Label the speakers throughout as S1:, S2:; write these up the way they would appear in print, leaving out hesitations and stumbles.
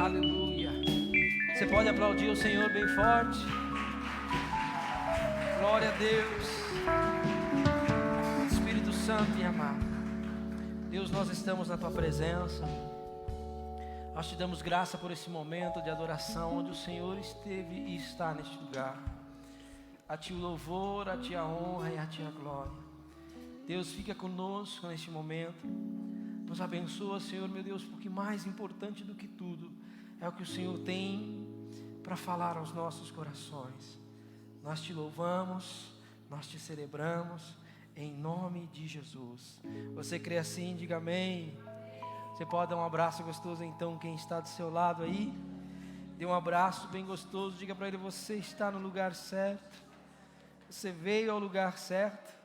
S1: Aleluia. Você pode aplaudir o Senhor bem forte. Glória a Deus. Espírito Santo e amado Deus, nós estamos na Tua presença. Nós te damos graça por esse momento de adoração onde o Senhor esteve e está neste lugar. A Ti o louvor, a Ti a honra e a Ti a glória. Deus, fica conosco neste momento. Nos abençoa, Senhor, meu Deus, porque mais importante do que tudo é o que o Senhor tem para falar aos nossos corações. Nós Te louvamos, nós Te celebramos, em nome de Jesus. Você crê assim? Diga amém. Você pode dar um abraço gostoso então, quem está do seu lado aí. Dê um abraço bem gostoso, diga para ele: você está no lugar certo. Você veio ao lugar certo.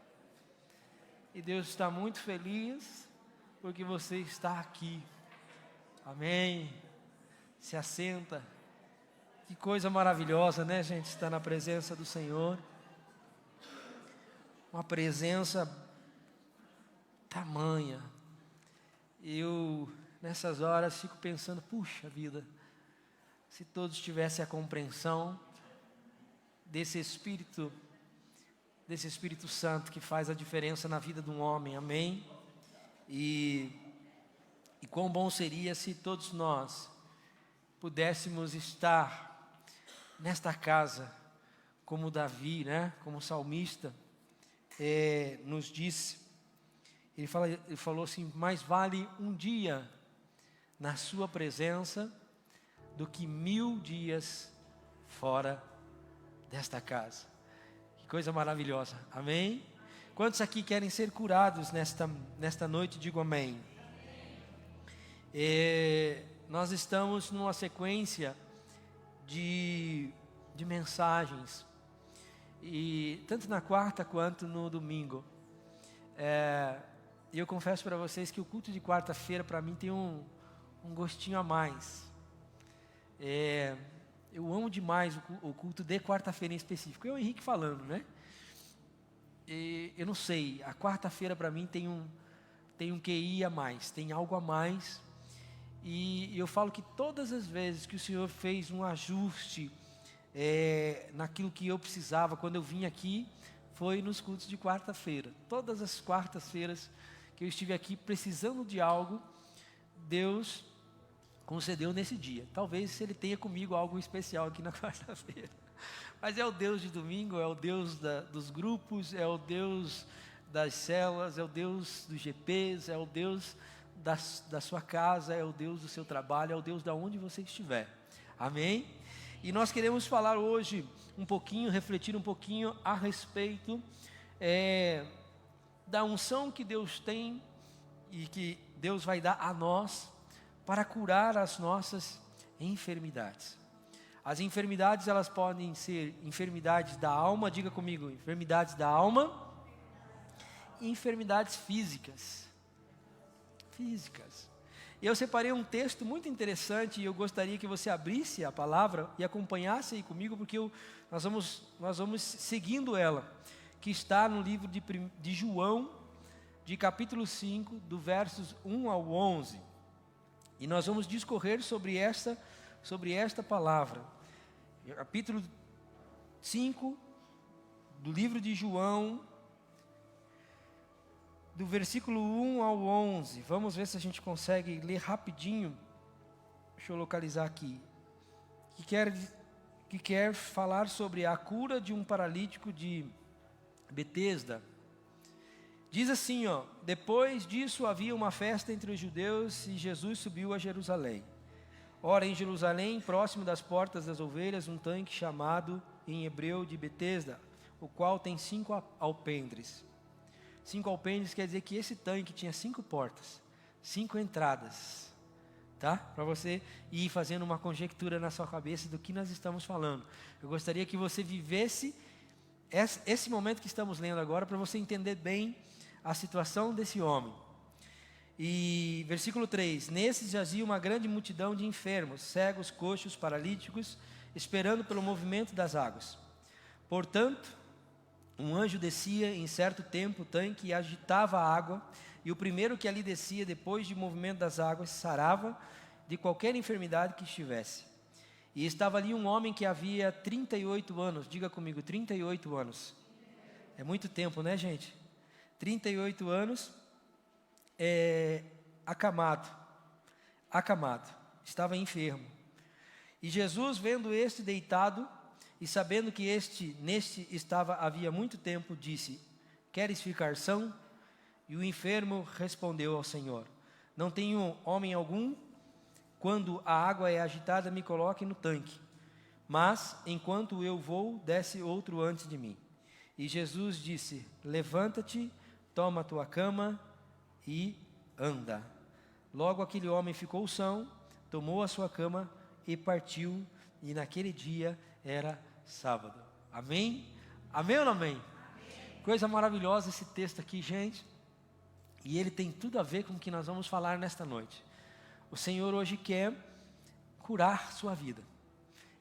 S1: E Deus está muito feliz porque você está aqui. Amém. Se assenta. Que coisa maravilhosa, né, gente? Estar na presença do Senhor. Uma presença tamanha. Eu, nessas horas, fico pensando: puxa vida, se todos tivessem a compreensão desse Espírito Santo que faz a diferença na vida de um homem. Amém? E quão bom seria se todos nós pudéssemos estar nesta casa como Davi, né? Como o salmista nos disse. Ele falou assim: mais vale um dia na sua presença do que 1000 dias fora desta casa. Que coisa maravilhosa, amém? Quantos aqui querem ser curados nesta noite? Digo amém. Nós estamos numa sequência de mensagens, e tanto na quarta quanto no domingo. E eu confesso para vocês que o culto de quarta-feira para mim tem um gostinho a mais. Eu amo demais o culto de quarta-feira em específico. É o Henrique falando, né? Eu não sei, a quarta-feira para mim tem um QI a mais, tem algo a mais. E eu falo que todas as vezes que o Senhor fez um ajuste naquilo que eu precisava quando eu vim aqui, foi nos cultos de quarta-feira. Todas as quartas-feiras que eu estive aqui precisando de algo, Deus concedeu nesse dia. Talvez Ele tenha comigo algo especial aqui na quarta-feira. Mas é o Deus de domingo, é o Deus dos grupos, é o Deus das células, é o Deus dos GPs, é o Deus da sua casa, é o Deus do seu trabalho, é o Deus de onde você estiver. Amém? E nós queremos falar hoje um pouquinho, refletir um pouquinho a respeito da unção que Deus tem e que Deus vai dar a nós para curar as nossas enfermidades. As enfermidades, elas podem ser enfermidades da alma, diga comigo: enfermidades da alma e enfermidades físicas. Eu separei um texto muito interessante e eu gostaria que você abrisse a palavra e acompanhasse aí comigo, porque nós vamos seguindo ela, que está no livro de João, de capítulo 5, do versos 1 ao 11. E nós vamos discorrer sobre esta palavra. Capítulo 5 do livro de João, do versículo 1 ao 11. Vamos ver se a gente consegue ler rapidinho. Deixa eu localizar aqui. Que quer falar sobre a cura de um paralítico de Betesda. Diz assim, ó: depois disso havia uma festa entre os judeus e Jesus subiu a Jerusalém. Ora, em Jerusalém, próximo das portas das ovelhas, um tanque chamado em hebreu de Betesda, o qual tem 5 alpendres. 5 alpendres quer dizer que esse tanque tinha 5 portas, 5 entradas, tá? Para você ir fazendo uma conjectura na sua cabeça do que nós estamos falando. Eu gostaria que você vivesse esse momento que estamos lendo agora, para você entender bem a situação desse homem. E versículo 3: nesses jazia uma grande multidão de enfermos, cegos, coxos, paralíticos, esperando pelo movimento das águas. Portanto, um anjo descia em certo tempo o tanque e agitava a água, e o primeiro que ali descia, depois do movimento das águas, sarava, de qualquer enfermidade que estivesse. E estava ali um homem que havia 38 anos, diga comigo, 38 anos. É muito tempo, né, gente? 38 anos, acamado, estava enfermo. E Jesus, vendo este deitado, e sabendo que neste estava havia muito tempo, disse: queres ficar são? E o enfermo respondeu ao Senhor: não tenho homem algum, quando a água é agitada, me coloque no tanque. Mas, enquanto eu vou, desce outro antes de mim. E Jesus disse: levanta-te, toma a tua cama e anda. Logo aquele homem ficou são, tomou a sua cama e partiu. E naquele dia era sábado. Amém? Amém ou não amém? Amém. Coisa maravilhosa esse texto aqui, gente. E ele tem tudo a ver com o que nós vamos falar nesta noite. O Senhor hoje quer curar sua vida.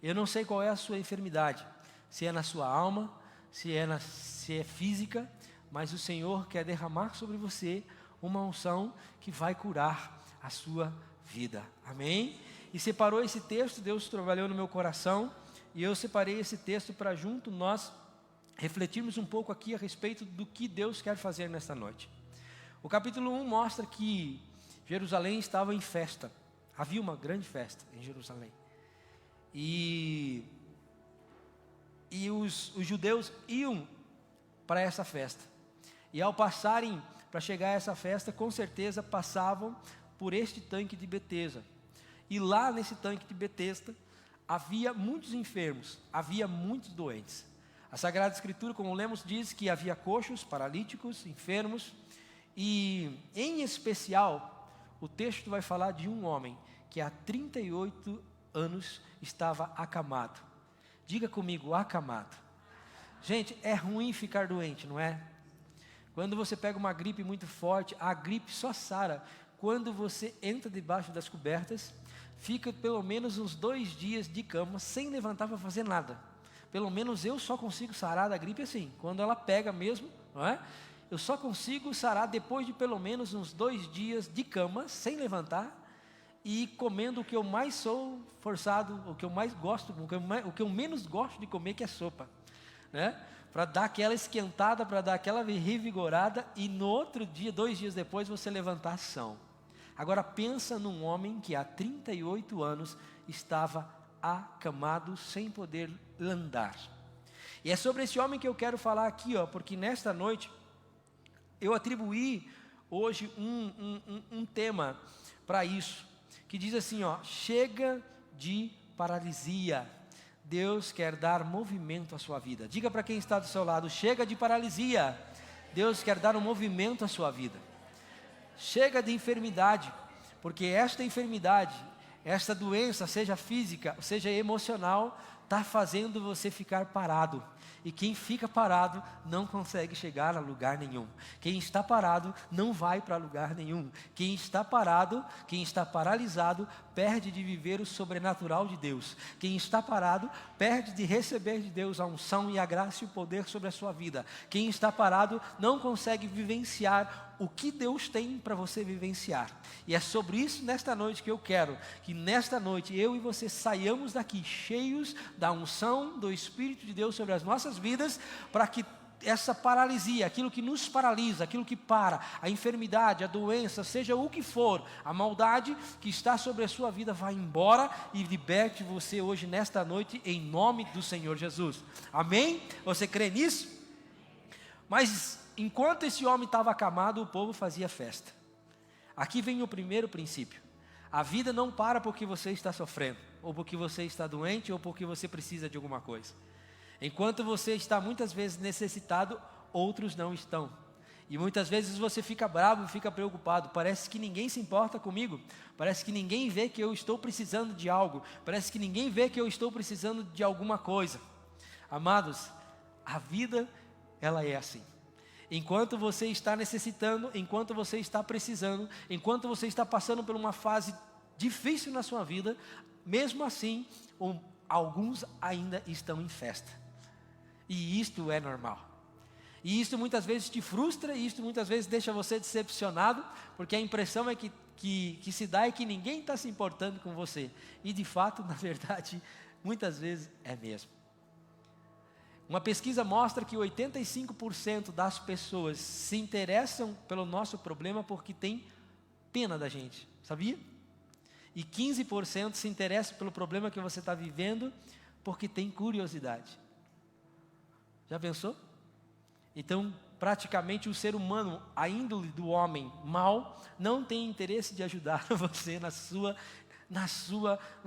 S1: Eu não sei qual é a sua enfermidade, se é na sua alma, se é física, mas o Senhor quer derramar sobre você uma unção que vai curar a sua vida. Amém? E separou esse texto, Deus trabalhou no meu coração, e eu separei esse texto para junto nós refletirmos um pouco aqui a respeito do que Deus quer fazer nesta noite. O capítulo 1 mostra que Jerusalém estava em festa. Havia uma grande festa em Jerusalém. E os judeus iam para essa festa. E ao passarem para chegar a essa festa, com certeza passavam por este tanque de Betesda. E lá nesse tanque de Betesda havia muitos enfermos, havia muitos doentes. A Sagrada Escritura, como lemos, diz que havia coxos, paralíticos, enfermos. E, em especial, o texto vai falar de um homem que há 38 anos estava acamado. Diga comigo, acamado. Gente, é ruim ficar doente, não é? Quando você pega uma gripe muito forte, a gripe só sara quando você entra debaixo das cobertas, fica pelo menos uns 2 dias de cama, sem levantar para fazer nada. Pelo menos eu só consigo sarar da gripe assim, quando ela pega mesmo, não é? Eu só consigo sarar depois de pelo menos uns 2 dias de cama, sem levantar, e comendo o que eu mais sou forçado, o que eu mais gosto, o que eu menos gosto de comer, que é sopa, né? Para dar aquela esquentada, para dar aquela revigorada, e no outro dia, 2 dias depois, você levantar são. Agora pensa num homem que há 38 anos estava acamado, sem poder andar. E é sobre esse homem que eu quero falar aqui, porque nesta noite eu atribuí hoje um tema para isso, que diz assim, chega de paralisia. Deus quer dar movimento à sua vida. Diga para quem está do seu lado, chega de paralisia. Deus quer dar um movimento à sua vida. Chega de enfermidade, porque esta enfermidade, esta doença, seja física, seja emocional, está fazendo você ficar parado. E quem fica parado não consegue chegar a lugar nenhum. Quem está parado não vai para lugar nenhum. Quem está parado, quem está paralisado, perde de viver o sobrenatural de Deus. Quem está parado, perde de receber de Deus a unção e a graça e o poder sobre a sua vida. Quem está parado não consegue vivenciar o que Deus tem para você vivenciar. E é sobre isso nesta noite que eu quero que nesta noite eu e você saiamos daqui cheios da unção do Espírito de Deus sobre as nossas vidas, para que essa paralisia, aquilo que nos paralisa, aquilo que para, a enfermidade, a doença, seja o que for, a maldade que está sobre a sua vida, vá embora e liberte você hoje nesta noite, em nome do Senhor Jesus. Amém? Você crê nisso? Mas enquanto esse homem estava acamado, o povo fazia festa. Aqui vem o primeiro princípio. A vida não para porque você está sofrendo, ou porque você está doente, ou porque você precisa de alguma coisa. Enquanto você está muitas vezes necessitado, outros não estão. E muitas vezes você fica bravo, fica preocupado. Parece que ninguém se importa comigo. Parece que ninguém vê que eu estou precisando de algo. Parece que ninguém vê que eu estou precisando de alguma coisa. Amados, a vida, ela é assim. Enquanto você está necessitando, enquanto você está precisando, enquanto você está passando por uma fase difícil na sua vida, mesmo assim, alguns ainda estão em festa. E isto é normal. E isto muitas vezes te frustra, e isto muitas vezes deixa você decepcionado, porque a impressão é que que se dá é que ninguém está se importando com você. E de fato, na verdade, muitas vezes é mesmo. Uma pesquisa mostra que 85% das pessoas se interessam pelo nosso problema porque tem pena da gente, sabia? E 15% se interessam pelo problema que você está vivendo porque tem curiosidade. Já pensou? Então, praticamente o ser humano, a índole do homem mau, não tem interesse de ajudar você na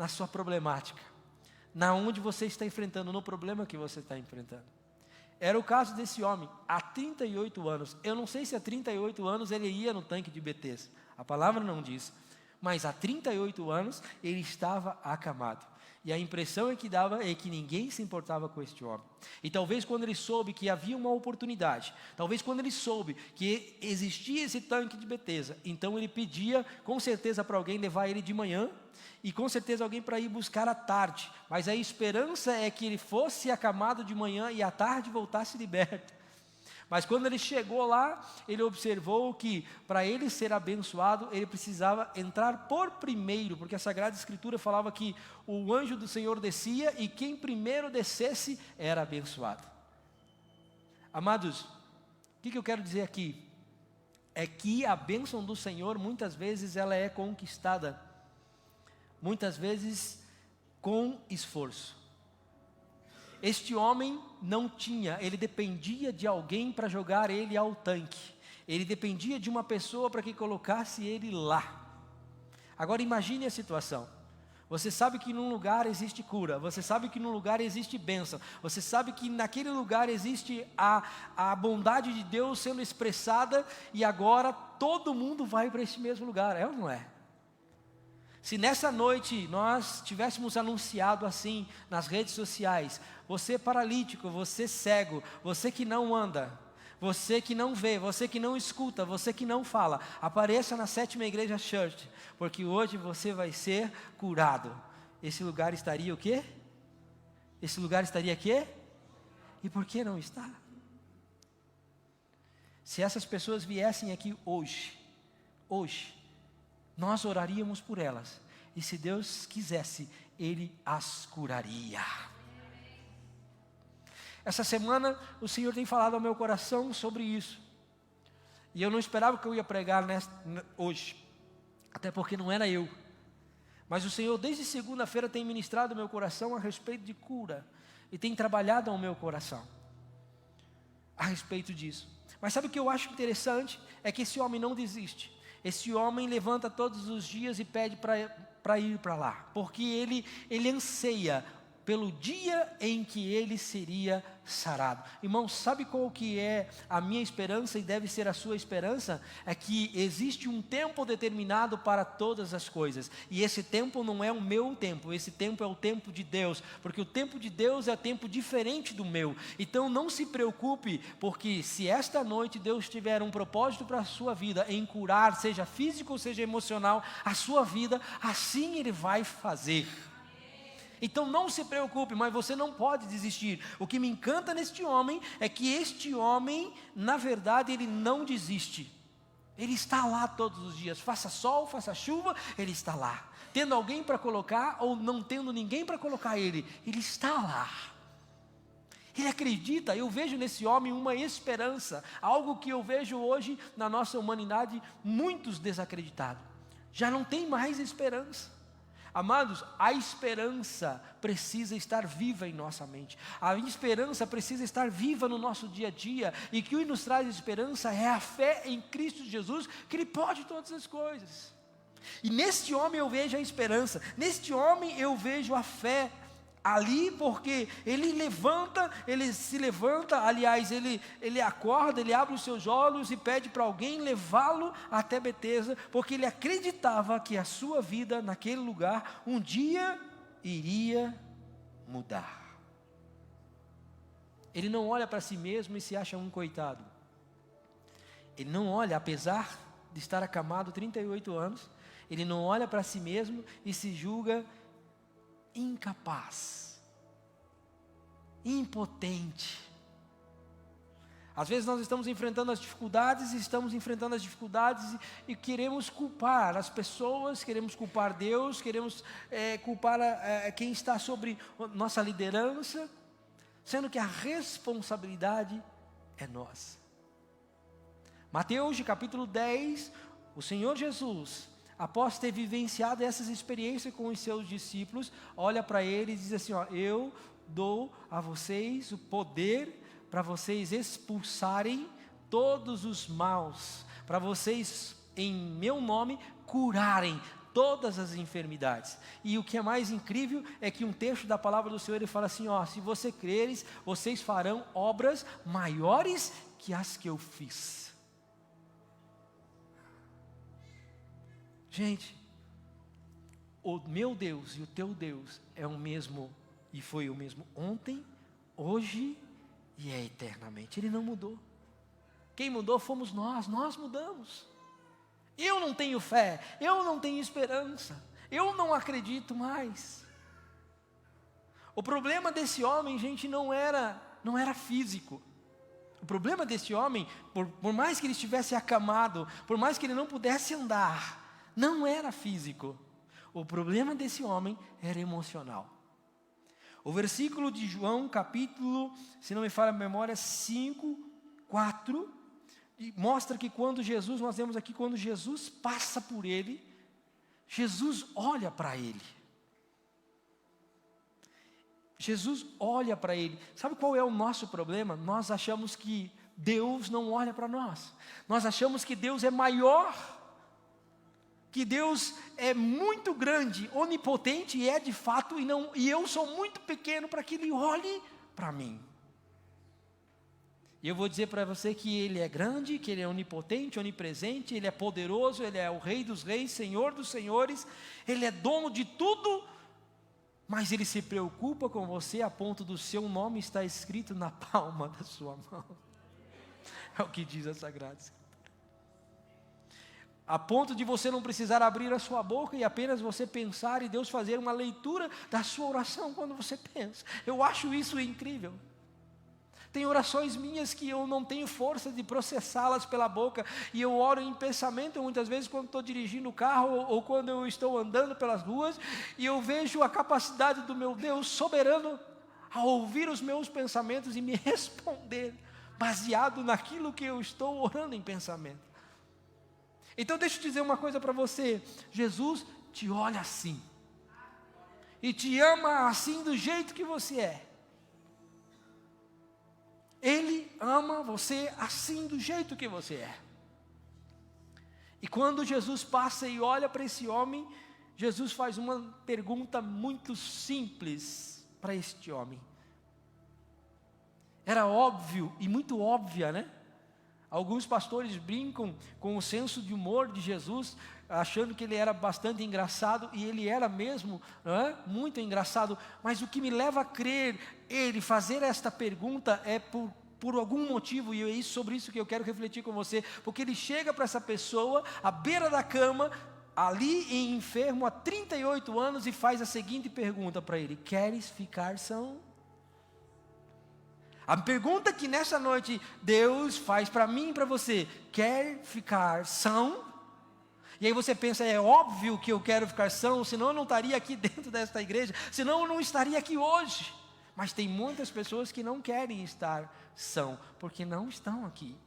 S1: sua problemática, na onde você está enfrentando, no problema que você está enfrentando. Era o caso desse homem, há 38 anos. Eu não sei se há 38 anos ele ia no tanque de Betesda, a palavra não diz, mas há 38 anos ele estava acamado. E a impressão que dava é que ninguém se importava com este homem. E talvez quando ele soube que havia uma oportunidade, talvez quando ele soube que existia esse tanque de Betesda, então ele pedia com certeza para alguém levar ele de manhã, e com certeza alguém para ir buscar à tarde. Mas a esperança é que ele fosse acamado de manhã e à tarde voltasse liberto. Mas quando ele chegou lá, ele observou que para ele ser abençoado, ele precisava entrar por primeiro, porque a Sagrada Escritura falava que o anjo do Senhor descia e quem primeiro descesse era abençoado. Amados, o que eu quero dizer aqui? É que a bênção do Senhor muitas vezes ela é conquistada, muitas vezes com esforço. Este homem não tinha, ele dependia de alguém para jogar ele ao tanque. Ele dependia de uma pessoa para que colocasse ele lá. Agora imagine a situação. Você sabe que num lugar existe cura, você sabe que num lugar existe bênção, você sabe que naquele lugar existe a bondade de Deus sendo expressada, e agora todo mundo vai para esse mesmo lugar, é ou não é? Se nessa noite nós tivéssemos anunciado assim nas redes sociais: você paralítico, você cego, você que não anda, você que não vê, você que não escuta, você que não fala, apareça na 7ª Igreja Church, porque hoje você vai ser curado. Esse lugar estaria o quê? Esse lugar estaria quê? E por que não está? Se essas pessoas viessem aqui hoje, nós oraríamos por elas, e se Deus quisesse, Ele as curaria. Essa semana o Senhor tem falado ao meu coração sobre isso, e eu não esperava que eu ia pregar hoje, até porque não era eu, mas o Senhor desde segunda-feira tem ministrado ao meu coração a respeito de cura, e tem trabalhado ao meu coração a respeito disso. Mas sabe o que eu acho interessante? É que esse homem não desiste. Esse homem levanta todos os dias e pede para ir para lá, porque ele anseia pelo dia em que ele seria sarado. Irmão, sabe qual que é a minha esperança e deve ser a sua esperança? É que existe um tempo determinado para todas as coisas, e esse tempo não é o meu tempo, esse tempo é o tempo de Deus, porque o tempo de Deus é tempo diferente do meu. Então não se preocupe, porque se esta noite Deus tiver um propósito para a sua vida, em curar, seja físico ou seja emocional, a sua vida, assim Ele vai fazer. Então não se preocupe, mas você não pode desistir. O que me encanta neste homem é que este homem, na verdade, ele não desiste. Ele está lá todos os dias, faça sol, faça chuva, ele está lá. Tendo alguém para colocar ou não tendo ninguém para colocar ele está lá. Ele acredita. Eu vejo nesse homem uma esperança, algo que eu vejo hoje na nossa humanidade, muitos desacreditados. Já não tem mais esperança. Amados, a esperança precisa estar viva em nossa mente. A esperança precisa estar viva no nosso dia a dia. E que o que nos traz esperança é a fé em Cristo Jesus, que Ele pode todas as coisas. E neste homem eu vejo a esperança. Neste homem eu vejo a fé ali, porque ele se levanta, aliás, ele acorda, ele abre os seus olhos e pede para alguém levá-lo até Betesda, porque ele acreditava que a sua vida naquele lugar um dia iria mudar. Ele não olha para si mesmo e se acha um coitado. Ele não olha, apesar de estar acamado 38 anos, ele não olha para si mesmo e se julga incapaz, impotente. Às vezes nós estamos enfrentando as dificuldades e queremos culpar as pessoas, queremos culpar Deus, queremos culpar quem está sobre nossa liderança, sendo que a responsabilidade é nossa. Mateus capítulo 10, o Senhor Jesus, após ter vivenciado essas experiências com os seus discípulos, olha para eles e diz assim, eu dou a vocês o poder para vocês expulsarem todos os maus, para vocês, em meu nome, curarem todas as enfermidades. E o que é mais incrível é que um texto da palavra do Senhor, ele fala assim, se você creres, vocês farão obras maiores que as que eu fiz. Gente, o meu Deus e o teu Deus é o mesmo, e foi o mesmo ontem, hoje e é eternamente. Ele não mudou. Quem mudou fomos nós mudamos. Eu não tenho fé, eu não tenho esperança, eu não acredito mais. O problema desse homem, gente, não era físico. O problema desse homem, por mais que ele estivesse acamado, por mais que ele não pudesse andar, não era físico. O problema desse homem era emocional. O versículo de João, capítulo, se não me falha a memória, 5, 4, mostra que quando Jesus, nós vemos aqui, quando Jesus passa por ele, Jesus olha para ele. Jesus olha para ele. Sabe qual é o nosso problema? Nós achamos que Deus não olha para nós. Nós achamos que Deus é maior, que Deus é muito grande, onipotente, e é de fato, e eu sou muito pequeno para que Ele olhe para mim. E eu vou dizer para você que Ele é grande, que Ele é onipotente, onipresente, Ele é poderoso, Ele é o Rei dos reis, Senhor dos senhores, Ele é dono de tudo, mas Ele se preocupa com você a ponto do seu nome estar escrito na palma da sua mão. É o que diz a Sagrada Escritura. A ponto de você não precisar abrir a sua boca e apenas você pensar e Deus fazer uma leitura da sua oração quando você pensa. Eu acho isso incrível. Tem orações minhas que eu não tenho força de processá-las pela boca, e eu oro em pensamento muitas vezes quando estou dirigindo o carro ou quando eu estou andando pelas ruas, e eu vejo a capacidade do meu Deus soberano a ouvir os meus pensamentos e me responder, baseado naquilo que eu estou orando em pensamento. Então deixa eu dizer uma coisa para você, Jesus te olha assim, e te ama assim do jeito que você é. Ele ama você assim do jeito que você é. E quando Jesus passa e olha para esse homem, Jesus faz uma pergunta muito simples para este homem. Era óbvio e muito óbvia, né? Alguns pastores brincam com o senso de humor de Jesus, achando que ele era bastante engraçado, e ele era mesmo, não é? Muito engraçado, mas o que me leva a crer ele fazer esta pergunta é por algum motivo, e é sobre isso que eu quero refletir com você, porque ele chega para essa pessoa, à beira da cama, ali em enfermo há 38 anos, e faz a seguinte pergunta para ele: queres ficar são? A pergunta que nessa noite Deus faz para mim e para você: quer ficar são? E aí você pensa, é óbvio que eu quero ficar são, senão eu não estaria aqui dentro desta igreja, senão eu não estaria aqui hoje. Mas tem muitas pessoas que não querem estar são, porque não estão aqui.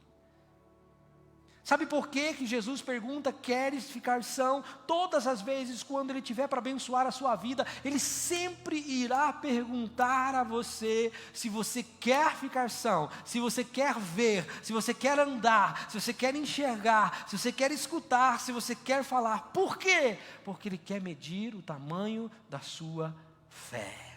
S1: Sabe por que Jesus pergunta, queres ficar são? Todas as vezes quando Ele tiver para abençoar a sua vida, Ele sempre irá perguntar a você se você quer ficar são, se você quer ver, se você quer andar, se você quer enxergar, se você quer escutar, se você quer falar. Por quê? Porque Ele quer medir o tamanho da sua fé.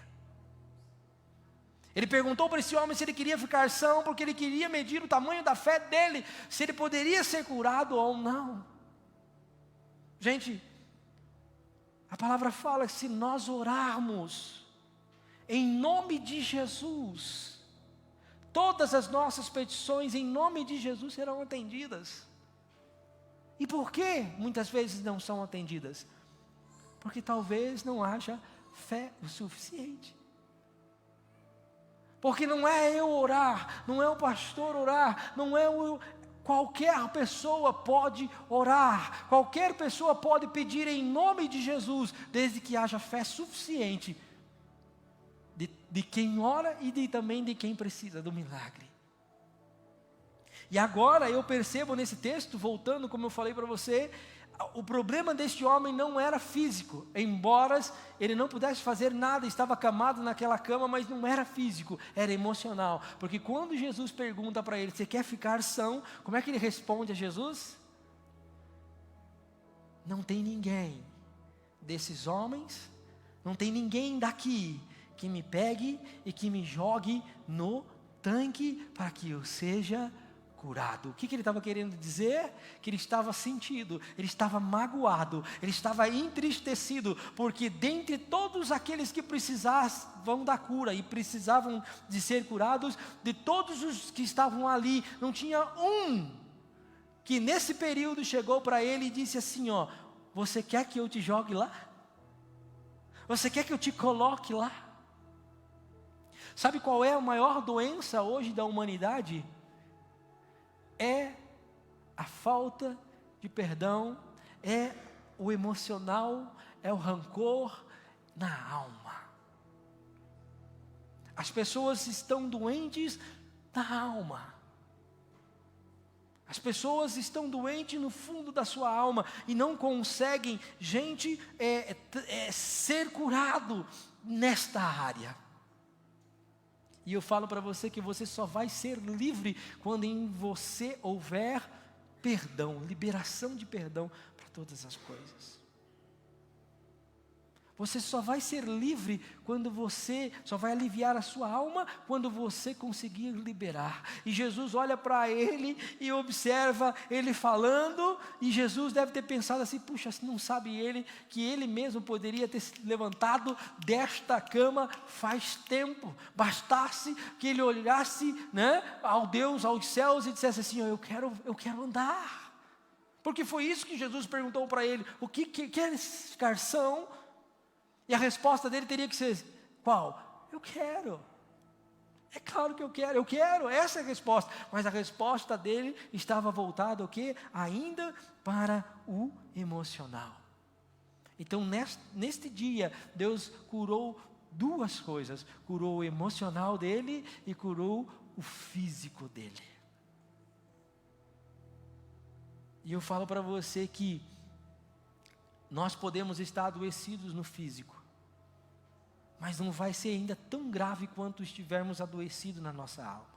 S1: Ele perguntou para esse homem se ele queria ficar são, porque ele queria medir o tamanho da fé dele, se ele poderia ser curado ou não. Gente, a palavra fala que se nós orarmos em nome de Jesus, todas as nossas petições em nome de Jesus serão atendidas. E por que muitas vezes não são atendidas? Porque talvez não haja fé o suficiente. Porque não é eu orar, não é o pastor orar, não é o... Qualquer pessoa pode orar, qualquer pessoa pode pedir em nome de Jesus, desde que haja fé suficiente de quem ora e também de quem precisa do milagre. E agora eu percebo nesse texto, voltando como eu falei para você, o problema deste homem não era físico, embora ele não pudesse fazer nada, estava acamado naquela cama, mas não era físico, era emocional. Porque quando Jesus pergunta para ele, você quer ficar são? Como é que ele responde a Jesus? Não tem ninguém desses homens, não tem ninguém daqui que me pegue e que me jogue no tanque para que eu seja curado. O que ele estava querendo dizer? Que ele estava sentido, ele estava magoado, ele estava entristecido, porque dentre todos aqueles que precisavam da cura e precisavam de ser curados, de todos os que estavam ali, não tinha um que nesse período chegou para ele e disse assim, ó, você quer que eu te jogue lá? Você quer que eu te coloque lá? Sabe qual é a maior doença hoje da humanidade? É a falta de perdão, é o emocional, é o rancor na alma. As pessoas estão doentes na alma. As pessoas estão doentes no fundo da sua alma e não conseguem, gente, ser curado nesta área. E eu falo para você que você só vai ser livre quando em você houver perdão, liberação de perdão para todas as coisas. Você só vai ser livre quando você, só vai aliviar a sua alma quando você conseguir liberar. E Jesus olha para ele e observa ele falando, e Jesus deve ter pensado assim, puxa, não sabe ele que ele mesmo poderia ter se levantado desta cama faz tempo. Bastasse que ele olhasse, né, ao Deus, aos céus e dissesse assim, eu quero andar. Porque foi isso que Jesus perguntou para ele, o que queres ficar são? E a resposta dele teria que ser, qual? Eu quero. É claro que eu quero, essa é a resposta. Mas a resposta dele estava voltada ao quê? Ainda para o emocional. Então, neste dia, Deus curou duas coisas. Curou o emocional dele e curou o físico dele. E eu falo para você que nós podemos estar adoecidos no físico, mas não vai ser ainda tão grave quanto estivermos adoecidos na nossa alma.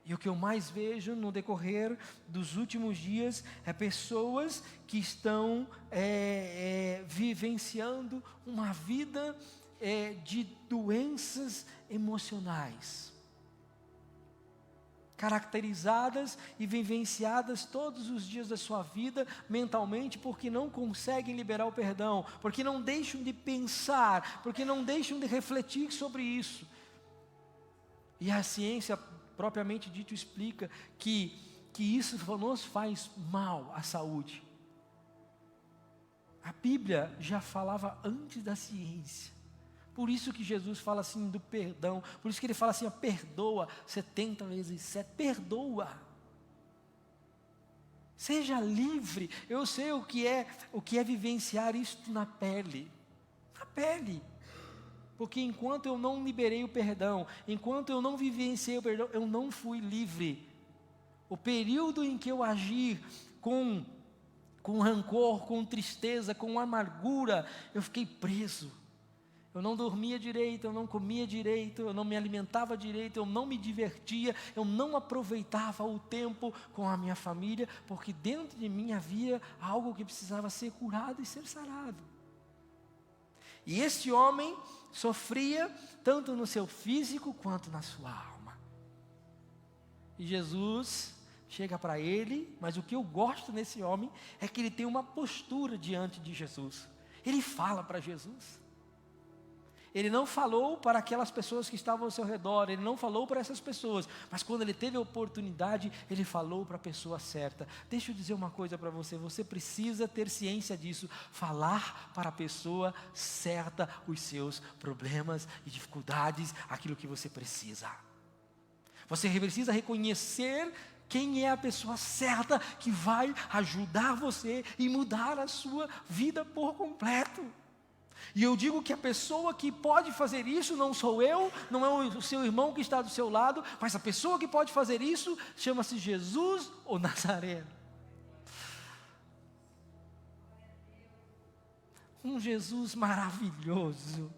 S1: E o que eu mais vejo no decorrer dos últimos dias é pessoas que estão vivenciando uma vida de doenças emocionais, caracterizadas e vivenciadas todos os dias da sua vida mentalmente, porque não conseguem liberar o perdão, porque não deixam de pensar, porque não deixam de refletir sobre isso. E a ciência, propriamente dito, explica que isso nos faz mal à saúde. A Bíblia já falava antes da ciência. Por isso que Jesus fala assim do perdão, por isso que ele fala assim, perdoa 70 vezes 7, perdoa. Seja livre. Eu sei o que é vivenciar isto na pele. Na pele. Porque enquanto eu não liberei o perdão, enquanto eu não vivenciei o perdão, eu não fui livre. O período em que eu agir com rancor, com tristeza, com amargura, eu fiquei preso. Eu não dormia direito, eu não comia direito, eu não me alimentava direito, eu não me divertia, eu não aproveitava o tempo com a minha família, porque dentro de mim havia algo que precisava ser curado e ser sarado. E esse homem sofria tanto no seu físico quanto na sua alma. E Jesus chega para ele, mas o que eu gosto nesse homem é que ele tem uma postura diante de Jesus. Ele fala para Jesus. Ele não falou para aquelas pessoas que estavam ao seu redor, ele não falou para essas pessoas, mas quando ele teve a oportunidade, ele falou para a pessoa certa. Deixa eu dizer uma coisa para você, você precisa ter ciência disso, falar para a pessoa certa os seus problemas e dificuldades, aquilo que você precisa. Você precisa reconhecer quem é a pessoa certa que vai ajudar você e mudar a sua vida por completo. E eu digo que a pessoa que pode fazer isso não sou eu, não é o seu irmão que está do seu lado, mas a pessoa que pode fazer isso chama-se Jesus ou Nazareno. Um Jesus maravilhoso,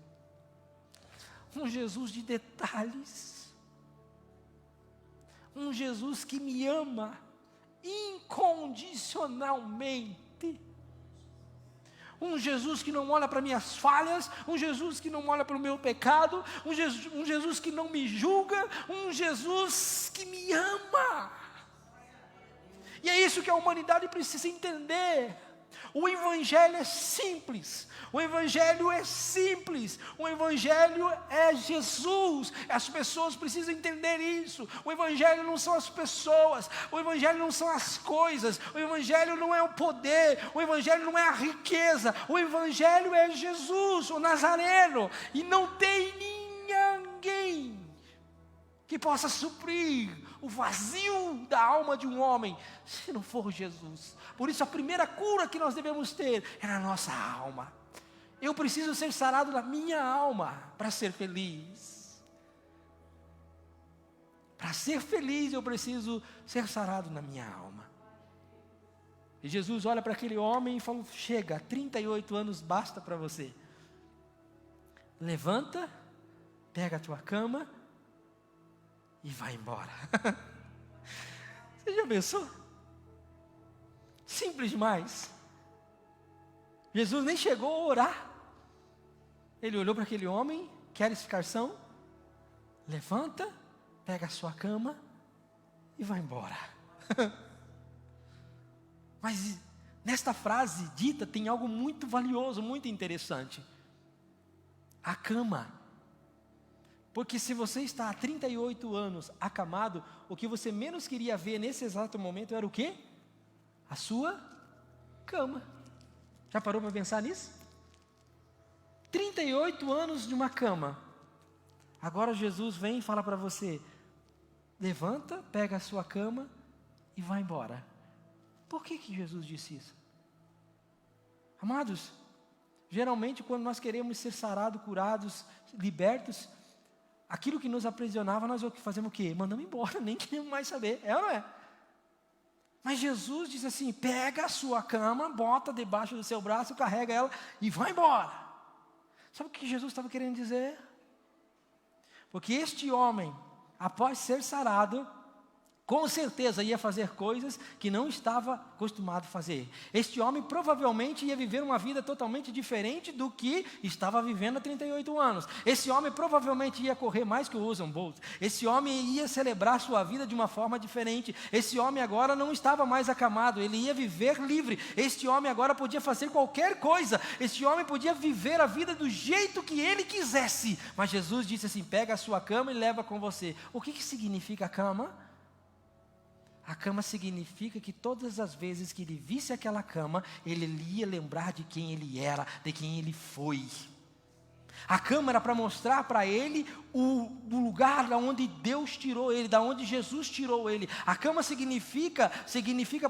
S1: um Jesus de detalhes, um Jesus que me ama incondicionalmente. Um Jesus que não olha para minhas falhas, um Jesus que não olha para o meu pecado, um Jesus que não me julga, um Jesus que me ama. E é isso que a humanidade precisa entender. O Evangelho é simples, o Evangelho é simples, o Evangelho é Jesus. As pessoas precisam entender isso. O Evangelho não são as pessoas, o Evangelho não são as coisas, o Evangelho não é o poder, o Evangelho não é a riqueza, o Evangelho é Jesus, o Nazareno, e não tem ninguém que possa suprir o vazio da alma de um homem, se não for Jesus. Por isso a primeira cura que nós devemos ter é na nossa alma. Eu preciso ser sarado na minha alma para ser feliz. Para ser feliz eu preciso ser sarado na minha alma. E Jesus olha para aquele homem e fala: chega, 38 anos basta para você. Levanta, pega a tua cama e vai embora. Você já pensou? Simples demais. Jesus nem chegou a orar. Ele olhou para aquele homem: queres ficar são? Levanta, pega a sua cama e vai embora. Mas nesta frase dita tem algo muito valioso, muito interessante. A cama. Porque se você está há 38 anos acamado, o que você menos queria ver nesse exato momento era o quê? A sua cama. Já parou para pensar nisso? 38 anos de uma cama. Agora Jesus vem e fala para você: levanta, pega a sua cama e vai embora. Por que Jesus disse isso? Amados, geralmente quando nós queremos ser sarados, curados, libertos, aquilo que nos aprisionava, nós fazemos o quê? Mandamos embora, nem queremos mais saber, é ou não é? Mas Jesus diz assim: pega a sua cama, bota debaixo do seu braço, carrega ela e vai embora. Sabe o que Jesus estava querendo dizer? Porque este homem, após ser sarado, com certeza ia fazer coisas que não estava acostumado a fazer. Este homem provavelmente ia viver uma vida totalmente diferente do que estava vivendo há 38 anos. Esse homem provavelmente ia correr mais que o Usain Bolt. Esse homem ia celebrar sua vida de uma forma diferente. Esse homem agora não estava mais acamado, ele ia viver livre. Este homem agora podia fazer qualquer coisa. Este homem podia viver a vida do jeito que ele quisesse. Mas Jesus disse assim: pega a sua cama e leva com você. O que significa a cama? A cama significa que todas as vezes que ele visse aquela cama, ele ia lembrar de quem ele era, de quem ele foi. A cama era para mostrar para ele o lugar da onde Deus tirou ele, da onde Jesus tirou ele. A cama significa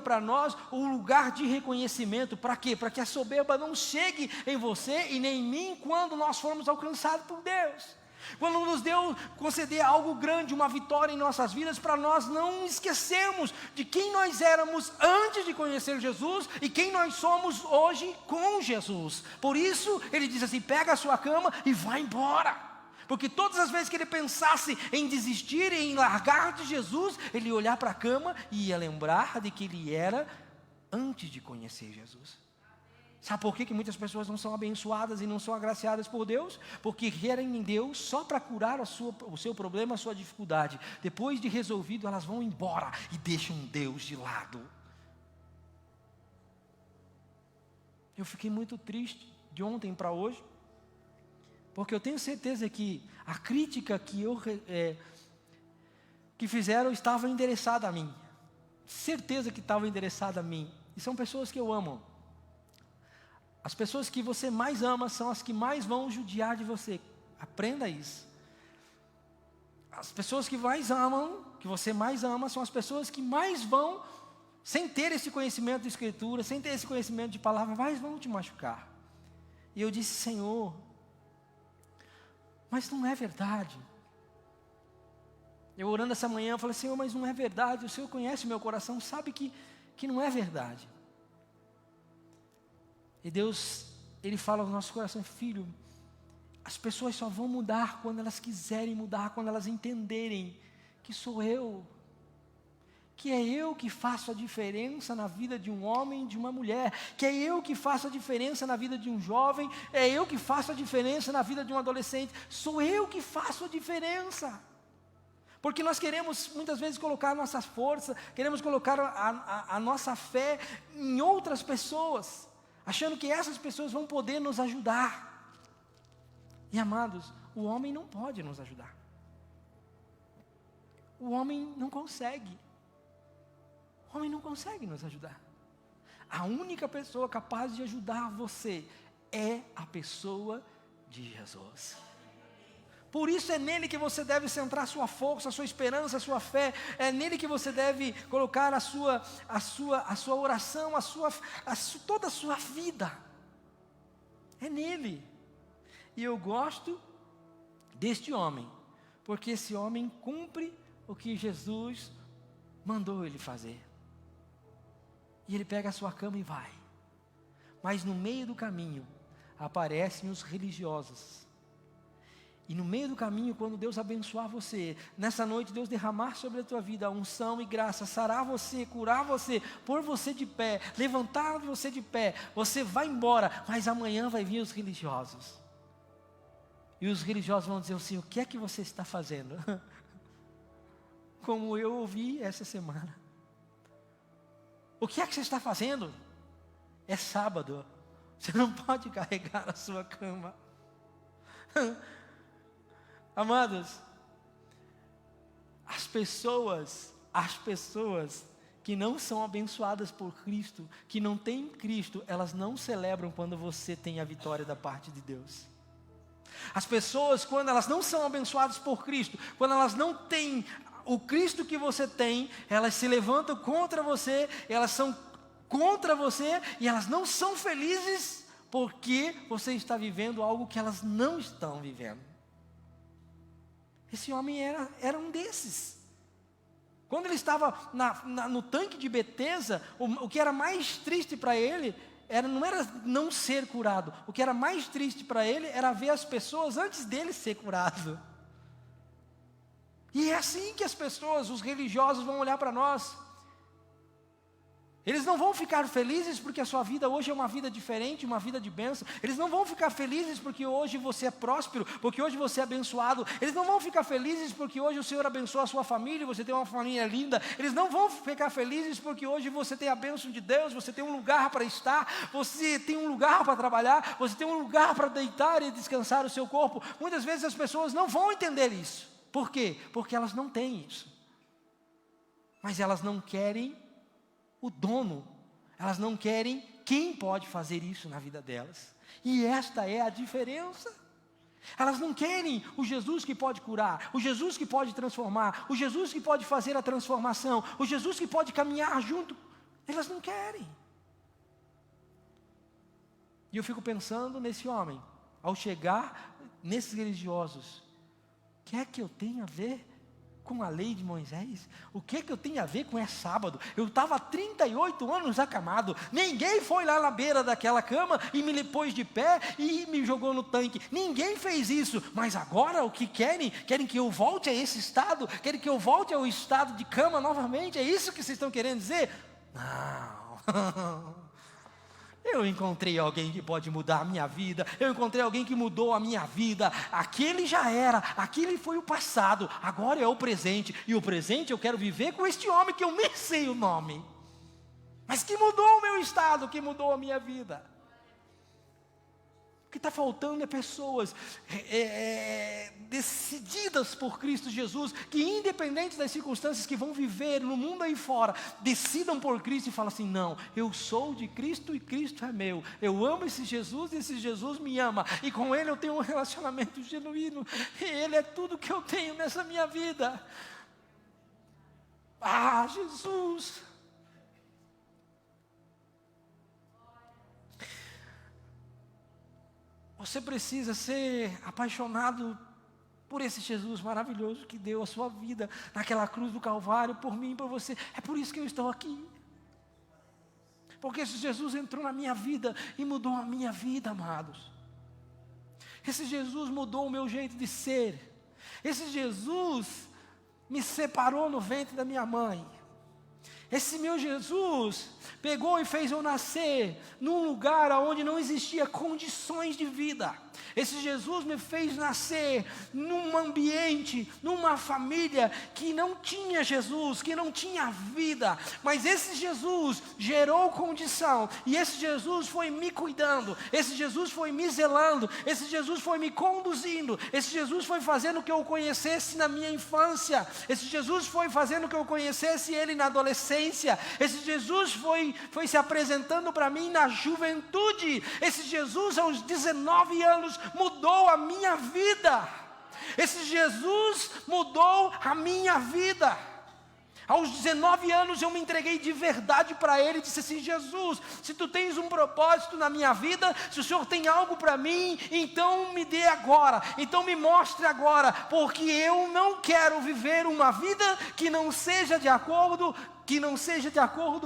S1: para nós o lugar de reconhecimento. Para quê? Para que a soberba não chegue em você e nem em mim quando nós formos alcançados por Deus. Quando nos deu conceder algo grande, uma vitória em nossas vidas, para nós não esquecermos de quem nós éramos antes de conhecer Jesus e quem nós somos hoje com Jesus. Por isso ele diz assim: pega a sua cama e vai embora. Porque todas as vezes que ele pensasse em desistir, em largar de Jesus, ele ia olhar para a cama e ia lembrar de que ele era antes de conhecer Jesus. Sabe por que muitas pessoas não são abençoadas e não são agraciadas por Deus? Porque querem em Deus só para curar o seu problema, a sua dificuldade. Depois de resolvido, elas vão embora e deixam Deus de lado. Eu fiquei muito triste de ontem para hoje, Porque eu tenho certeza que a crítica que fizeram estava endereçada a mim. Certeza que estava endereçada a mim. E são pessoas que eu amo. As pessoas que você mais ama são as que mais vão judiar de você. Aprenda isso. As pessoas que mais amam, que você mais ama, são as pessoas que mais vão, sem ter esse conhecimento de Escritura, sem ter esse conhecimento de palavra, mais vão te machucar. E eu disse: Senhor, mas não é verdade. Eu orando essa manhã, eu falei: Senhor, mas não é verdade. O Senhor conhece o meu coração, sabe que não é verdade. E Deus, Ele fala ao nosso coração: filho, as pessoas só vão mudar quando elas quiserem mudar, quando elas entenderem que sou eu, que é eu que faço a diferença na vida de um homem e de uma mulher, que é eu que faço a diferença na vida de um jovem, é eu que faço a diferença na vida de um adolescente, sou eu que faço a diferença. Porque nós queremos muitas vezes colocar a nossa força, queremos colocar a nossa fé em outras pessoas, achando que essas pessoas vão poder nos ajudar. E amados, o homem não pode nos ajudar. O homem não consegue. O homem não consegue nos ajudar. A única pessoa capaz de ajudar você é a pessoa de Jesus. Por isso é nele que você deve centrar sua força, a sua esperança, a sua fé. É nele que você deve colocar a sua oração, toda a sua vida. É nele. E eu gosto deste homem, porque esse homem cumpre o que Jesus mandou ele fazer. E ele pega a sua cama e vai. Mas no meio do caminho aparecem os religiosos. E no meio do caminho, quando Deus abençoar você, nessa noite Deus derramar sobre a tua vida a unção e graça, sarar você, curar você, pôr você de pé, levantar você de pé, você vai embora, mas amanhã vai vir os religiosos. E os religiosos vão dizer assim: o que é que você está fazendo? Como eu ouvi essa semana. O que é que você está fazendo? É sábado, você não pode carregar a sua cama. Amados, as pessoas que não são abençoadas por Cristo, que não têm Cristo, elas não celebram quando você tem a vitória da parte de Deus. As pessoas, quando elas não são abençoadas por Cristo, quando elas não têm o Cristo que você tem, elas se levantam contra você, elas são contra você, e elas não são felizes, porque você está vivendo algo que elas não estão vivendo. Esse homem era um desses. Quando ele estava no tanque de Betesda, o que era mais triste para ele, não era não ser curado. O que era mais triste para ele era ver as pessoas antes dele ser curado. E é assim que as pessoas, os religiosos vão olhar para nós. Eles não vão ficar felizes porque a sua vida hoje é uma vida diferente, uma vida de bênção. Eles não vão ficar felizes porque hoje você é próspero, porque hoje você é abençoado. Eles não vão ficar felizes porque hoje o Senhor abençoa a sua família, você tem uma família linda. Eles não vão ficar felizes porque hoje você tem a bênção de Deus, você tem um lugar para estar, você tem um lugar para trabalhar, você tem um lugar para deitar e descansar o seu corpo. Muitas vezes as pessoas não vão entender isso. Por quê? Porque elas não têm isso. Mas elas não querem o dono, elas não querem quem pode fazer isso na vida delas. E esta é a diferença. Elas não querem o Jesus que pode curar, o Jesus que pode transformar, o Jesus que pode fazer a transformação, o Jesus que pode caminhar junto. Elas não querem. E eu fico pensando nesse homem, ao chegar nesses religiosos: o que é que eu tenho a ver com a lei de Moisés? O que é que eu tenho a ver com sábado? Eu estava há 38 anos acamado, ninguém foi lá na beira daquela cama e me pôs de pé e me jogou no tanque, ninguém fez isso, mas agora o que querem? Querem que eu volte a esse estado? Querem que eu volte ao estado de cama novamente? É isso que vocês estão querendo dizer? Não. Eu encontrei alguém que pode mudar a minha vida. Eu encontrei alguém que mudou a minha vida. Aquele já era, aquele foi o passado, agora é o presente. E o presente eu quero viver com este homem que eu nem sei o nome, mas que mudou o meu estado, que mudou a minha vida. O que está faltando é pessoas decididas por Cristo Jesus, que independente das circunstâncias que vão viver no mundo aí fora, decidam por Cristo e falam assim: não, eu sou de Cristo e Cristo é meu, eu amo esse Jesus e esse Jesus me ama, e com Ele eu tenho um relacionamento genuíno, e Ele é tudo que eu tenho nessa minha vida. Ah, Jesus! Você precisa ser apaixonado por esse Jesus maravilhoso que deu a sua vida naquela cruz do Calvário, por mim e por você. É por isso que eu estou aqui. Porque esse Jesus entrou na minha vida e mudou a minha vida, amados. Esse Jesus mudou o meu jeito de ser. Esse Jesus me separou no ventre da minha mãe. Esse meu Jesus pegou e fez eu nascer num lugar onde não existia condições de vida. Esse Jesus me fez nascer num ambiente, numa família que não tinha Jesus, que não tinha vida. Mas esse Jesus gerou condição, e esse Jesus foi me cuidando, esse Jesus foi me zelando, esse Jesus foi me conduzindo, esse Jesus foi fazendo que eu o conhecesse na minha infância, esse Jesus foi fazendo que eu conhecesse Ele na adolescência, esse Jesus foi se apresentando para mim na juventude, esse Jesus aos 19 anos mudou a minha vida. Esse Jesus mudou a minha vida. Aos 19 anos eu me entreguei de verdade para Ele e disse assim: Jesus, se Tu tens um propósito na minha vida, se o Senhor tem algo para mim, então me dê agora, então me mostre agora, porque eu não quero viver uma vida que não seja de acordo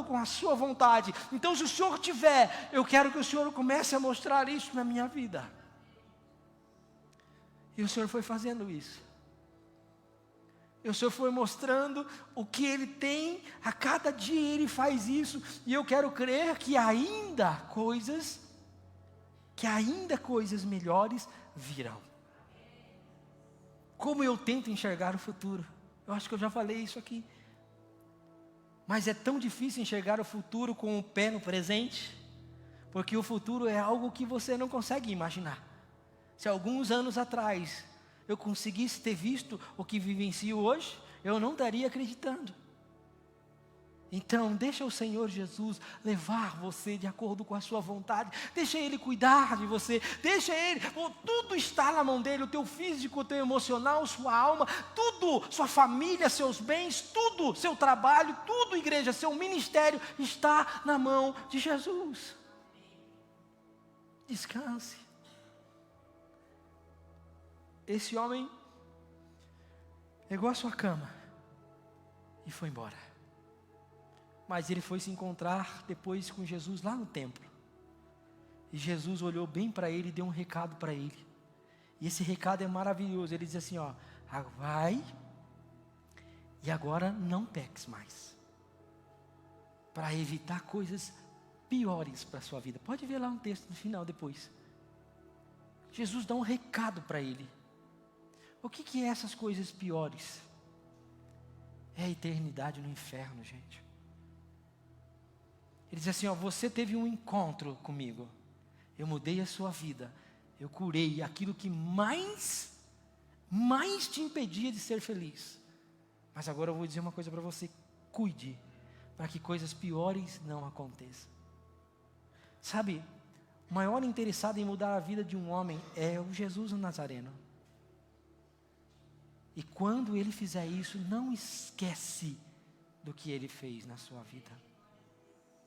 S1: com a sua vontade. Então, se o Senhor tiver, eu quero que o Senhor comece a mostrar isso na minha vida. E o Senhor foi fazendo isso. E o Senhor foi mostrando o que Ele tem, a cada dia Ele faz isso. E eu quero crer que ainda coisas melhores virão. Como eu tento enxergar o futuro. Eu acho que eu já falei isso aqui. Mas é tão difícil enxergar o futuro com o pé no presente, porque o futuro é algo que você não consegue imaginar. Se alguns anos atrás eu conseguisse ter visto o que vivencio hoje, eu não estaria acreditando. Então, deixa o Senhor Jesus levar você de acordo com a sua vontade, deixa Ele cuidar de você, deixa Ele, tudo está na mão dEle, o teu físico, o teu emocional, sua alma, tudo, sua família, seus bens, tudo, seu trabalho, tudo, igreja, seu ministério, está na mão de Jesus. Descanse. Esse homem pegou a sua cama e foi embora. Mas ele foi se encontrar depois com Jesus lá no templo. E Jesus olhou bem para ele e deu um recado para ele. E esse recado é maravilhoso. Ele diz assim: ó, vai e agora não peques mais, para evitar coisas piores para a sua vida. Pode ver lá um texto no final depois. Jesus dá um recado para ele. O que é essas coisas piores? É a eternidade no inferno, gente. Ele diz assim: ó, você teve um encontro comigo, eu mudei a sua vida, eu curei aquilo que mais te impedia de ser feliz. Mas agora eu vou dizer uma coisa para você: cuide, para que coisas piores não aconteçam. Sabe, o maior interessado em mudar a vida de um homem é o Jesus o Nazareno. E quando ele fizer isso, não esquece do que ele fez na sua vida.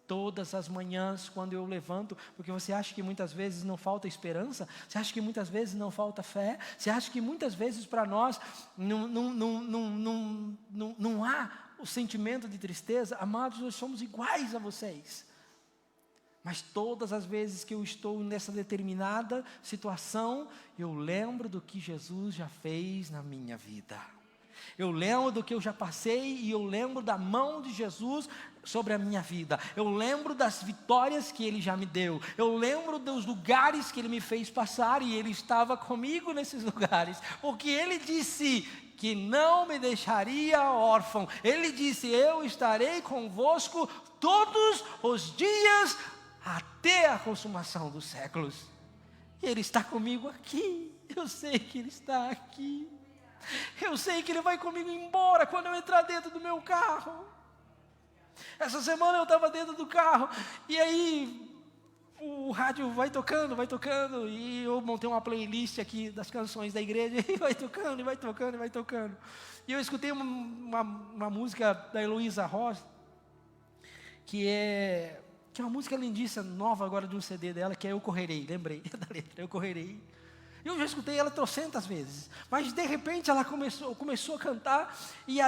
S1: Todas as manhãs, quando eu levanto, porque você acha que muitas vezes não falta esperança? Você acha que muitas vezes não falta fé? Você acha que muitas vezes para nós não há o sentimento de tristeza? Amados, nós somos iguais a vocês. Mas todas as vezes que eu estou nessa determinada situação, eu lembro do que Jesus já fez na minha vida. Eu lembro do que eu já passei e eu lembro da mão de Jesus sobre a minha vida. Eu lembro das vitórias que Ele já me deu. Eu lembro dos lugares que Ele me fez passar e Ele estava comigo nesses lugares. Porque Ele disse que não me deixaria órfão. Ele disse: eu estarei convosco todos os dias até a consumação dos séculos. E Ele está comigo aqui. Eu sei que Ele está aqui. Eu sei que Ele vai comigo embora quando eu entrar dentro do meu carro. Essa semana eu estava dentro do carro e aí o rádio vai tocando, e eu montei uma playlist aqui das canções da igreja, e vai tocando, e vai tocando, e vai tocando. E eu escutei uma música da Heloísa Rosa, que é uma música lindíssima, nova agora de um CD dela, que é Eu Correrei, lembrei da letra, Eu Correrei. Eu já escutei ela trocentas vezes, mas de repente ela começou a cantar, e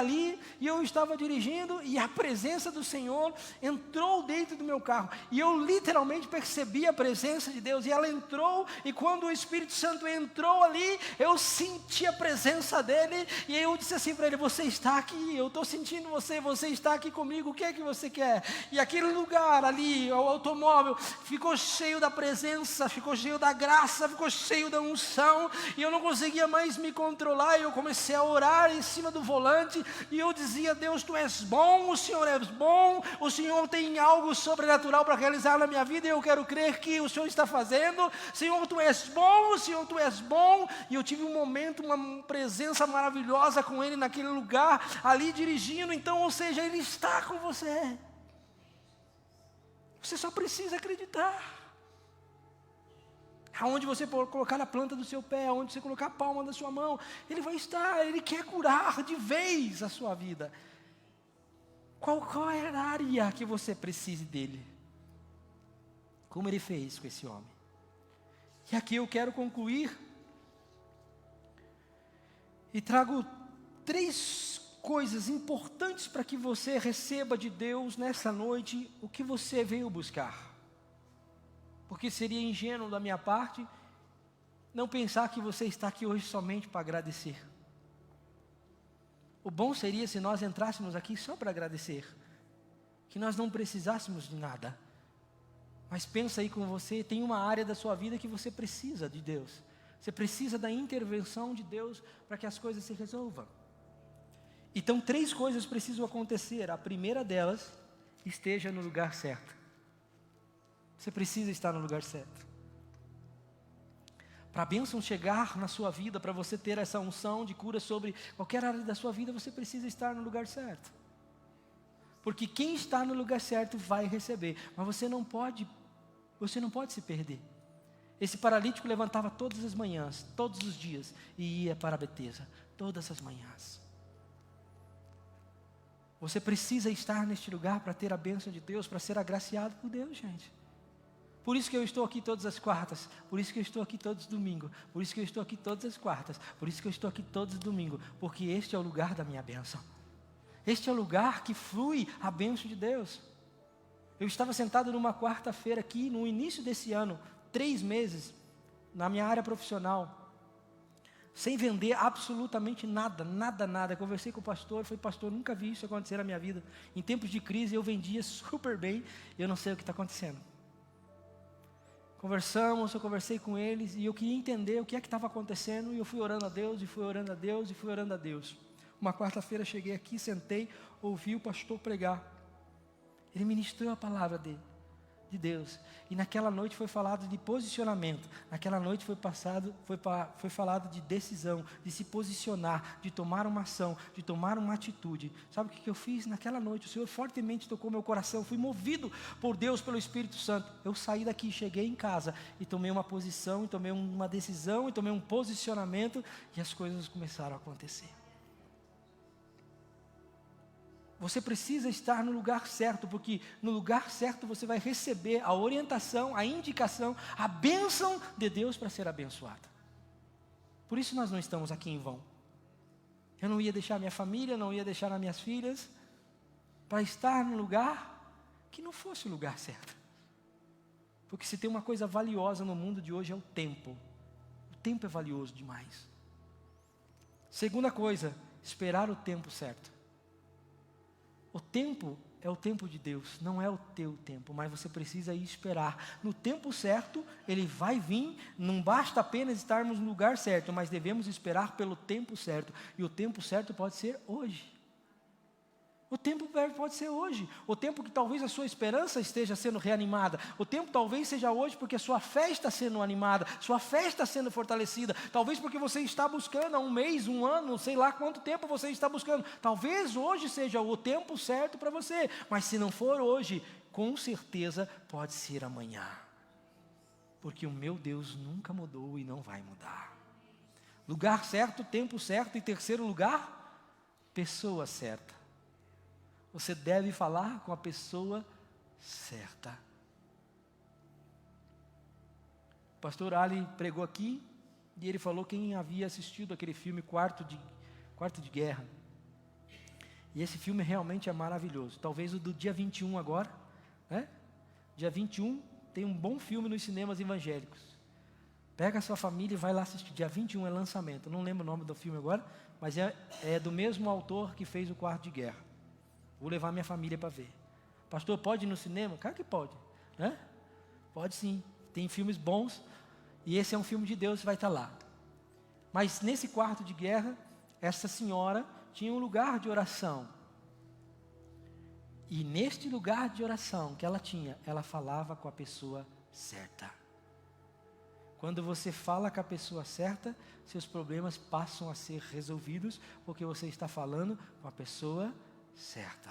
S1: eu estava dirigindo, e a presença do Senhor entrou dentro do meu carro, e eu literalmente percebi a presença de Deus, e ela entrou, e quando o Espírito Santo entrou ali, eu senti a presença dEle, e eu disse assim para Ele: você está aqui, eu estou sentindo você está aqui comigo, o que é que você quer? E aquele lugar ali, o automóvel, ficou cheio da presença, ficou cheio da graça, ficou cheio da unção, e eu não conseguia mais me controlar, e eu comecei a orar em cima do volante, e eu dizia: Deus, Tu és bom, o Senhor é bom, o Senhor tem algo sobrenatural para realizar na minha vida, e eu quero crer que o Senhor está fazendo. Senhor, Tu és bom, Senhor, Tu és bom. E eu tive um momento, uma presença maravilhosa com Ele naquele lugar, ali dirigindo. Então, ou seja, Ele está com você. Você só precisa acreditar. Aonde você colocar a planta do seu pé, aonde você colocar a palma da sua mão, Ele vai estar. Ele quer curar de vez a sua vida. Qual é a área que você precise dEle? Como Ele fez com esse homem. E aqui eu quero concluir, e trago 3 coisas importantes para que você receba de Deus nessa noite o que você veio buscar. Porque seria ingênuo da minha parte não pensar que você está aqui hoje somente para agradecer. O bom seria se nós entrássemos aqui só para agradecer, que nós não precisássemos de nada. Mas pensa aí com você, tem uma área da sua vida que você precisa de Deus. Você precisa da intervenção de Deus para que as coisas se resolvam. Então 3 coisas precisam acontecer. A primeira delas, esteja no lugar certo. Você precisa estar no lugar certo. Para a bênção chegar na sua vida, para você ter essa unção de cura sobre qualquer área da sua vida, você precisa estar no lugar certo. Porque quem está no lugar certo vai receber. Mas você não pode se perder. Esse paralítico levantava todas as manhãs, todos os dias, e ia para Betesda, todas as manhãs. Você precisa estar neste lugar para ter a bênção de Deus, para ser agraciado por Deus, gente. Por isso que eu estou aqui todas as quartas, por isso que eu estou aqui todos os domingos, por isso que eu estou aqui todas as quartas, por isso que eu estou aqui todos os domingos, porque este é o lugar da minha bênção. Este é o lugar que flui a bênção de Deus. Eu estava sentado numa quarta-feira aqui, no início desse ano, 3 meses, na minha área profissional, sem vender absolutamente nada. Conversei com o pastor, falei: pastor, nunca vi isso acontecer na minha vida. Em tempos de crise eu vendia super bem, eu não sei o que está acontecendo. Eu conversei com eles, e eu queria entender o que é que estava acontecendo, e eu fui orando a Deus, e fui orando a Deus, e fui orando a Deus. Uma quarta-feira cheguei aqui, sentei, ouvi o pastor pregar. Ele ministrou a palavra de Deus, e naquela noite foi falado de posicionamento, naquela noite foi falado de decisão, de se posicionar, de tomar uma ação, de tomar uma atitude. Sabe o que eu fiz naquela noite? O Senhor fortemente tocou meu coração, fui movido por Deus, pelo Espírito Santo. Eu saí daqui, cheguei em casa, e tomei uma posição, e tomei uma decisão, e tomei um posicionamento, e as coisas começaram a acontecer. Você precisa estar no lugar certo, porque no lugar certo você vai receber a orientação, a indicação, a bênção de Deus para ser abençoado. Por isso nós não estamos aqui em vão. Eu não ia deixar minha família, não ia deixar as minhas filhas, para estar no lugar que não fosse o lugar certo. Porque se tem uma coisa valiosa no mundo de hoje é o tempo. O tempo é valioso demais. Segunda coisa, esperar o tempo certo. O tempo é o tempo de Deus, não é o teu tempo, mas você precisa ir esperar. No tempo certo, Ele vai vir, não basta apenas estarmos no lugar certo, mas devemos esperar pelo tempo certo. E o tempo certo pode ser hoje. O tempo pode ser hoje. O tempo que talvez a sua esperança esteja sendo reanimada. O tempo talvez seja hoje porque a sua fé está sendo animada. Sua fé está sendo fortalecida. Talvez porque você está buscando há um mês, um ano, sei lá quanto tempo você está buscando. Talvez hoje seja o tempo certo para você. Mas se não for hoje, com certeza pode ser amanhã. Porque o meu Deus nunca mudou e não vai mudar. Lugar certo, tempo certo. E terceiro lugar, pessoa certa. Você deve falar com a pessoa certa. O pastor Ali pregou aqui e ele falou quem havia assistido aquele filme Quarto de Guerra. E esse filme realmente é maravilhoso. Talvez o do dia 21 agora, né? Dia 21 tem um bom filme nos cinemas evangélicos. Pega a sua família e vai lá assistir. Dia 21 é lançamento. Eu não lembro o nome do filme agora, mas é do mesmo autor que fez o Quarto de Guerra. Vou levar minha família para ver. Pastor, pode ir no cinema? Claro que pode, né? Pode sim. Tem filmes bons. E esse é um filme de Deus que vai estar lá. Mas nesse Quarto de Guerra, essa senhora tinha um lugar de oração. E neste lugar de oração que ela tinha, ela falava com a pessoa certa. Quando você fala com a pessoa certa, seus problemas passam a ser resolvidos, porque você está falando com a pessoa certa.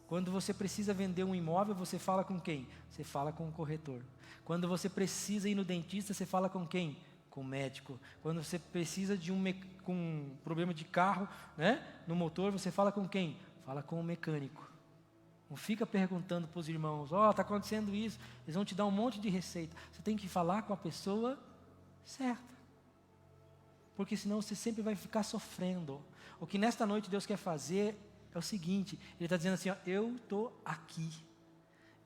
S1: Quando você precisa vender um imóvel, você fala com quem? Você fala com o corretor. Quando você precisa ir no dentista, você fala com quem? Com o médico. Quando você precisa de com um problema de carro, né, no motor, você fala com quem? Fala com o mecânico. Não fica perguntando para os irmãos, está acontecendo isso. Eles vão te dar um monte de receita. Você tem que falar com a pessoa certa. Porque senão você sempre vai ficar sofrendo. O que nesta noite Deus quer fazer é o seguinte, Ele está dizendo assim, eu estou aqui,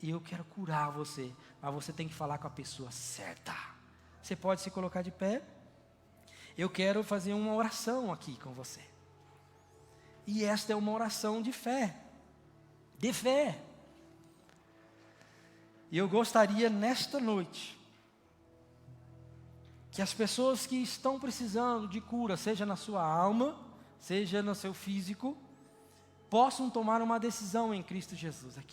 S1: e eu quero curar você, mas você tem que falar com a pessoa certa. Você pode se colocar de pé? Eu quero fazer uma oração aqui com você. E esta é uma oração de fé. De fé. E eu gostaria nesta noite, que as pessoas que estão precisando de cura, seja na sua alma, seja no seu físico, possam tomar uma decisão em Cristo Jesus aqui.